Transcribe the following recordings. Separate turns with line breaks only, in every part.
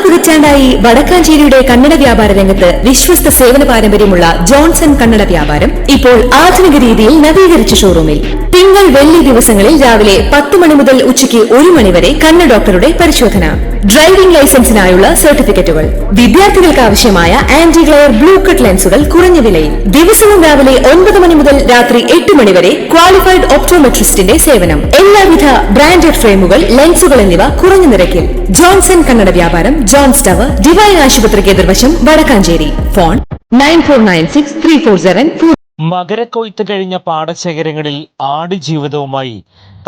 പതിറ്റാണ്ടായി വടക്കാഞ്ചേരിയുടെ കന്നഡ വ്യാപാര രംഗത്ത് വിശ്വസ്ത സേവന പാരമ്പര്യമുള്ള ജോൺസൺ കന്നഡ വ്യാപാരം ഇപ്പോൾ ആധുനിക രീതിയിൽ നവീകരിച്ച ഷോറൂമിൽ തിങ്കൾ വെള്ളി ദിവസങ്ങളിൽ രാവിലെ 10 മണി മുതൽ ഉച്ചയ്ക്ക് 1 മണി വരെ കണ്ണ് ഡോക്ടറുടെ പരിശോധന, ഡ്രൈവിംഗ് ലൈസൻസിനായുള്ള സർട്ടിഫിക്കറ്റുകൾ, വിദ്യാർത്ഥികൾക്ക് ആവശ്യമായ ആന്റി ഗ്ലെയർ ബ്ലൂ കട്ട് ലെൻസുകൾ കുറഞ്ഞ വിലയിൽ, ദിവസവും രാവിലെ 9 മണി മുതൽ രാത്രി 8 മണി വരെ ക്വാളിഫൈഡ് ഒപ്റ്റോമെട്രിസ്റ്റിന്റെ സേവനം, എല്ലാവിധ ബ്രാൻഡഡ് ഫ്രെയിമുകൾ, ലെൻസുകൾ എന്നിവ കുറഞ്ഞ നിരക്കിൽ. ജോൺസൺ കന്നഡ വ്യാപാരം, ജോൺസ് ടവർ, ഡിവൈൻ ആശുപത്രിക്ക് എതിർവശം, വടക്കാഞ്ചേരി. ഫോൺ 94963474.
മകരക്കൊയ്ത്ത് കഴിഞ്ഞ പാടശേഖരങ്ങളിൽ ആടുജീവിതവുമായി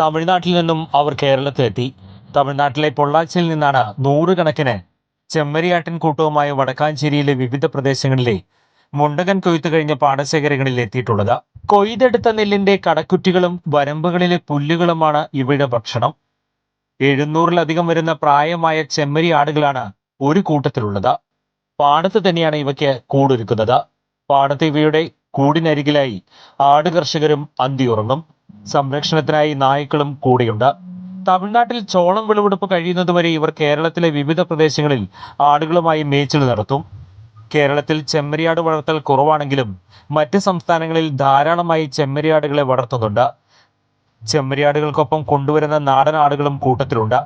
തമിഴ്നാട്ടിൽ നിന്നും അവർ കേരളത്തിലെത്തി. തമിഴ്നാട്ടിലെ പൊള്ളാച്ചിയിൽ നിന്നാണ് നൂറുകണക്കിന് ചെമ്മരിയാട്ടിൻ കൂട്ടവുമായി വടക്കാഞ്ചേരിയിലെ വിവിധ പ്രദേശങ്ങളിലെ മുണ്ടകൻ കൊയ്ത്ത് കഴിഞ്ഞ പാടശേഖരങ്ങളിൽ എത്തിയിട്ടുള്ളത്. കൊയ്തെടുത്ത നെല്ലിന്റെ കടക്കുറ്റികളും വരമ്പുകളിലെ പുല്ലുകളുമാണ് ഇവയുടെ ഭക്ഷണം. 700-ലധികം വരുന്ന പ്രായമായ ചെമ്മരി ആടുകളാണ് ഒരു കൂട്ടത്തിലുള്ളത്. പാടത്ത് തന്നെയാണ് ഇവയ്ക്ക് കൂടൊരുക്കുന്നത്. പാടത്ത് ഇവയുടെ കൂടിനരികിലായി ആട് കർഷകരും അന്തിയുറങ്ങും. സംരക്ഷണത്തിനായി നായ്ക്കളും കൂടെയുണ്ട്. തമിഴ്നാട്ടിൽ ചോളം വിളവെടുപ്പ് കഴിയുന്നതുവരെ ഇവർ കേരളത്തിലെ വിവിധ പ്രദേശങ്ങളിൽ ആടുകളുമായി മേച്ചിൽ നടത്തും. കേരളത്തിൽ ചെമ്മരിയാട് വളർത്തൽ കുറവാണെങ്കിലും മറ്റ് സംസ്ഥാനങ്ങളിൽ ധാരാളമായി ചെമ്മരിയാടുകളെ വളർത്തുന്നുണ്ട്. ചെമ്മരിയാടുകൾക്കൊപ്പം കൊണ്ടുവരുന്ന നാടൻ ആടുകളും കൂട്ടത്തിലുണ്ട്.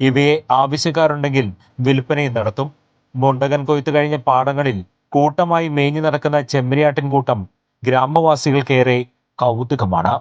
ഇവയെ ആവശ്യക്കാരുണ്ടെങ്കിൽ വിൽപ്പനയും നടത്തും. മുണ്ടകൻ കൊയ്ത്ത് കഴിഞ്ഞ പാടങ്ങളിൽ കൂട്ടമായി മേഞ്ഞു നടക്കുന്ന ചെമ്മരിയാട്ടിൻ കൂട്ടം ഗ്രാമവാസികൾക്കേറെ കൗതുകമാണ്.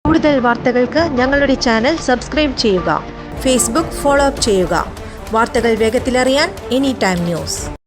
കൂടുതൽ വാർത്തകൾക്ക് ഞങ്ങളുടെ ചാനൽ സബ്സ്ക്രൈബ് ചെയ്യുക. ഫേസ്ബുക്ക് ഫോളോ അപ്പ് ചെയ്യുക. വാർത്തകൾ വേഗത്തിലറിയാൻ എനി ടൈം ന്യൂസ്.